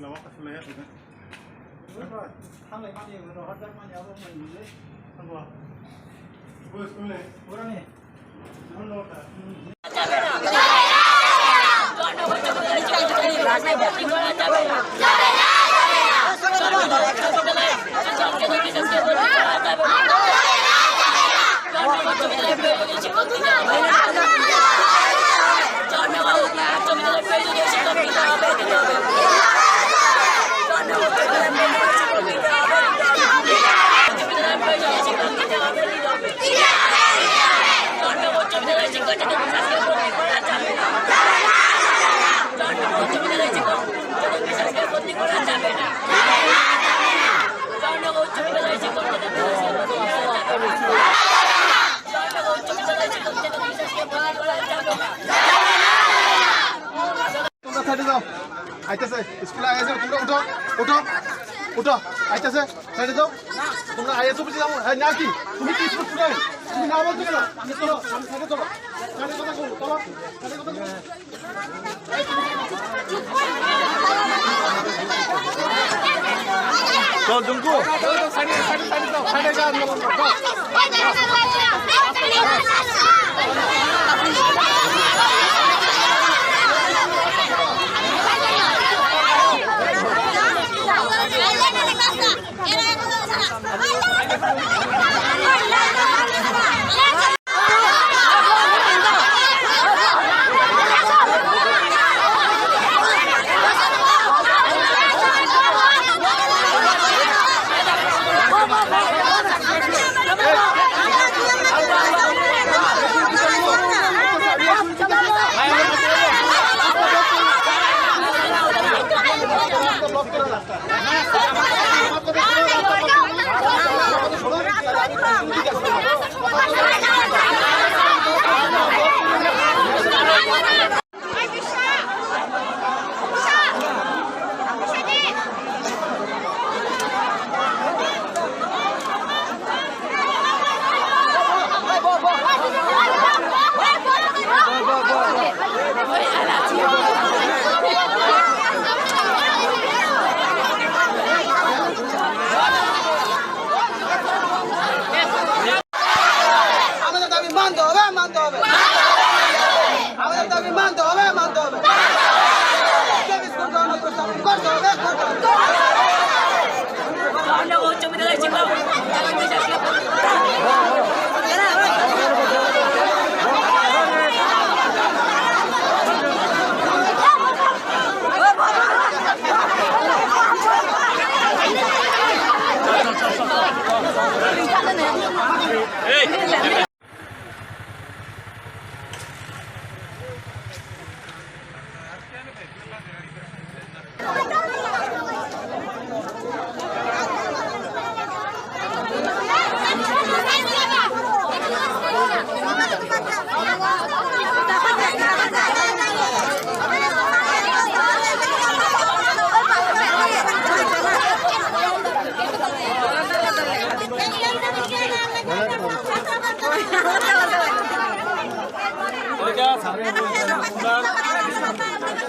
เราว่าอะไรฮะถูกไหมทำอะไรบ้างเนี่ยเราฮัดได้มาเนี่ยเราไม่รู้เลยทำว่าเบอร์สกุลเลยเบอร์นี่มันโหลดอ่ะআইতেছে স্কুলে আইছে তোমরা উঠো উঠো উঠো আইতেছে সাইডে যাও তোমরা আইছো বুঝি যাও না কি তুমি কি স্কুলে তুমি না বলছো কেন আমি চলো সাইডে চলো সাইডে কথা বলো চলো সাইডে কথা বলো চল জঙ্কু সাইডে যাও সাইডে যাও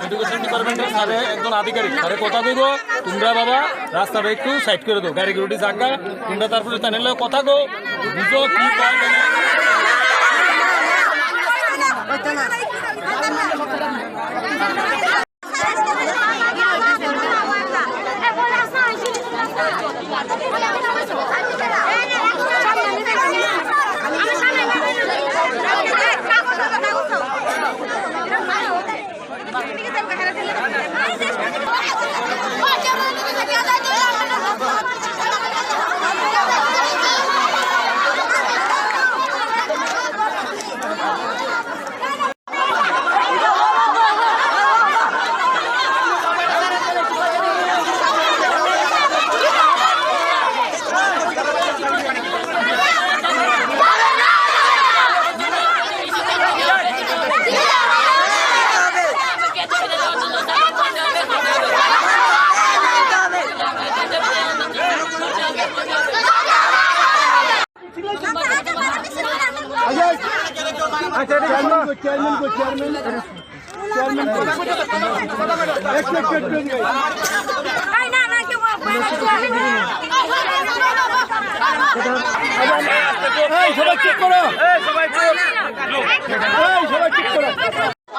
এডুকেশন ডিপার্টমেন্টের স্যারে একজন আধিকারিক স্যারে কথা কইব তোমরা বাবা রাস্তাটা একটু সাইড করে দাও গাড়ি গুড়ি জায়গা তোমরা তারপরে তাহলে কথা কো বুঝো কি পারবে না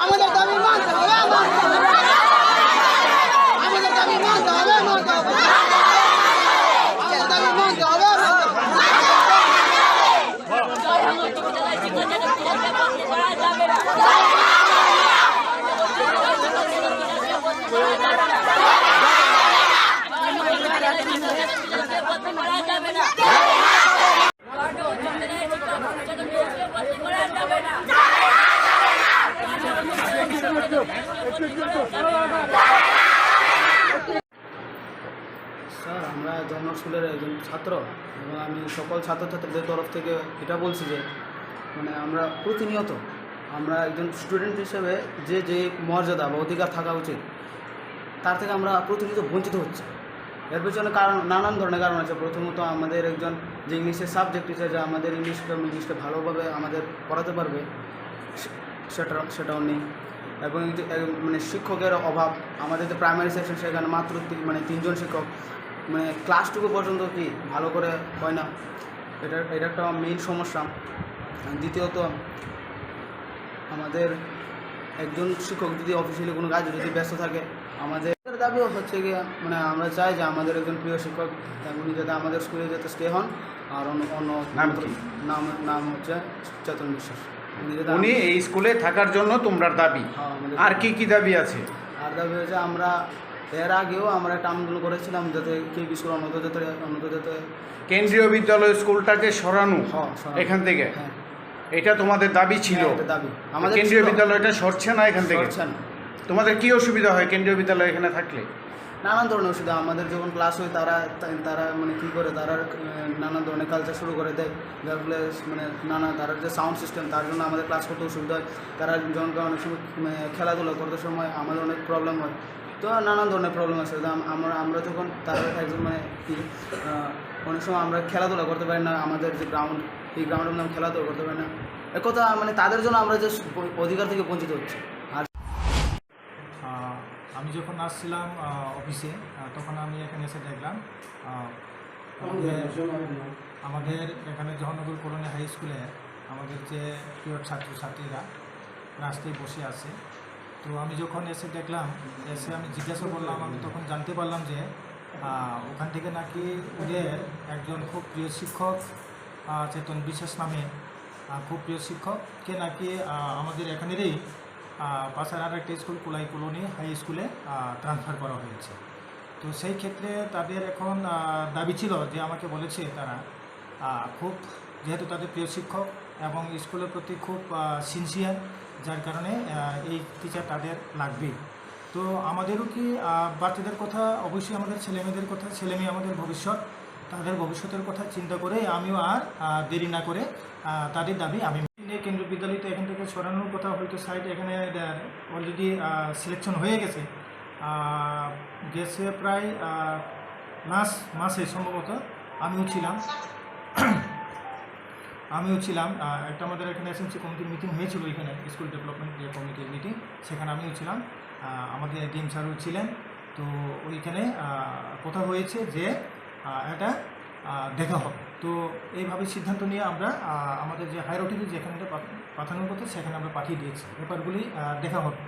আমাদের দাবি মানতে হবে, আমাদের দাবি মানতে হবে, আমাদের দাবি মানতে হবে। স্যার, আমরা জনরল স্কুলের একজন ছাত্র এবং আমি সকল ছাত্রছাত্রীদের তরফ থেকে এটা বলছি যে মানে আমরা প্রতিনিয়ত আমরা একজন স্টুডেন্ট হিসেবে যে যে মর্যাদা বা অধিকার থাকা উচিত তার থেকে আমরা প্রতিনিয়ত বঞ্চিত হচ্ছি। এর পেছনে কারণ নানান ধরনের কারণ আছে। প্রথমত আমাদের একজন যে ইংলিশের সাবজেক্ট টিচার যে আমাদের ইংলিশটা ভালোভাবে আমাদের পড়াতে পারবে সেটাও নেই। এবং মানে শিক্ষকের অভাব। আমাদের যে প্রাইমারি সেকশন সেখানে মাত্র মানে 3 জন শিক্ষক, মানে ক্লাসটুকু পর্যন্ত কি ভালো করে হয় না। এটা একটা মেইন সমস্যা। দ্বিতীয়ত আমাদের একজন শিক্ষক যদি অফিসিয়ালি কোনো কাজে যদি ব্যস্ত থাকে, আমাদের দাবিও হচ্ছে গিয়ে মানে আমরা চাই যে আমাদের একজন প্রিয় শিক্ষক উনি যাতে আমাদের স্কুলে যাতে স্টে হন। আর অন্য নাম হচ্ছে চেতন বিশ্বাস। উনি এই স্কুলে থাকার জন্য তোমরা দাবি। আর কি কি দাবি আছে? আর দাবি হচ্ছে আমরা এর আগেও আমরা একটা আন্দোলন করেছিলাম যাতে কেবি স্কুল অন্যত যাতে কেন্দ্রীয় বিদ্যালয় স্কুলটাকে সরানো এখান থেকে, এটা তোমাদের দাবি ছিল। দাবি আমাদের কেন্দ্রীয় বিদ্যালয়টা সরছে না এখান থেকে। তোমাদের কি অসুবিধা হয় কেন্দ্রীয় বিদ্যালয় এখানে থাকলে? নানান ধরনের অসুবিধা। আমাদের যখন ক্লাস হয় তারা মানে কী করে, তারা নানান ধরনের কালচার শুরু করে দেয়, যার ফলে মানে তারা যে সাউন্ড সিস্টেম তার জন্য আমাদের ক্লাস করতে অসুবিধা হয়। তারা যখন অনেক সময় খেলাধুলা করতে সময় আমাদের অনেক প্রবলেম হয়। তো নানান ধরনের প্রবলেম আছে। আমরা যখন তারা একজন মানে কি অনেক সময় আমরা খেলাধুলা করতে পারি না, আমাদের যে গ্রাউন্ড এই গ্রাউন্ডের মধ্যে খেলাধুলা করতে পারি না। একথা মানে তাদের জন্য আমরা যে অধিকার থেকে বঞ্চিত হচ্ছি। আর আমি যখন আসছিলাম অফিসে তখন আমি এখানে এসে দেখলাম আমাদের এখানে জওহরনগর কলোনি হাই স্কুলে আমাদের যে প্রিয় ছাত্রছাত্রীরা রাস্তায় বসে আছে। তো আমি যখন এসে দেখলাম, এসে আমি জিজ্ঞাসা করলাম, আমি তখন জানতে পারলাম যে ওখান থেকে নাকি ওদের একজন খুব প্রিয় শিক্ষক চেতন বিশ্বাস নামে খুব প্রিয় শিক্ষককে নাকি আমাদের এখানেরই পাশার আর একটা স্কুল কোলাই কলোনি হাই স্কুলে ট্রান্সফার করা হয়েছে। তো সেই ক্ষেত্রে তাদের এখন দাবি ছিল যে আমাকে বলেছে তারা খুব যেহেতু তাদের প্রিয় শিক্ষক এবং স্কুলের প্রতি খুব সিনসিয়ার, যার কারণে এই টিচার তাদের লাগবে। তো আমাদেরও কি বাচ্চাদের কথা, অবশ্যই আমাদের ছেলেমেয়েদের কথা, ছেলেমেয়ে আমাদের ভবিষ্যৎ, তাদের ভবিষ্যতের কথা চিন্তা করে আমিও আর দেরি না করে তাদের দাবি আমি কেন্দ্রীয় বিদ্যালয়তে এখান থেকে সরানোর কথা হয়তো সাইড এখানে অলরেডি সিলেকশন হয়ে গেছে প্রায় লাস্ট মাসে সম্ভবত আমিও ছিলাম একটা আমাদের এখানে এসএমসি কমিটির মিটিং হয়েছিল, এখানে স্কুল ডেভেলপমেন্ট যে কমিটির মিটিং, সেখানে আমিও ছিলাম, আমাদের ডিএম স্যারও ছিলেন। তো ওইখানে কথা হয়েছে যে এটা দেখা হবে। তো এইভাবে সিদ্ধান্ত নিয়ে আমরা আমাদের যে হায়ার অথরিটি যেখানে পাঠানোর কথা সেখানে আমরা পাঠিয়ে দিয়েছি, ব্যাপারগুলি দেখা হবে।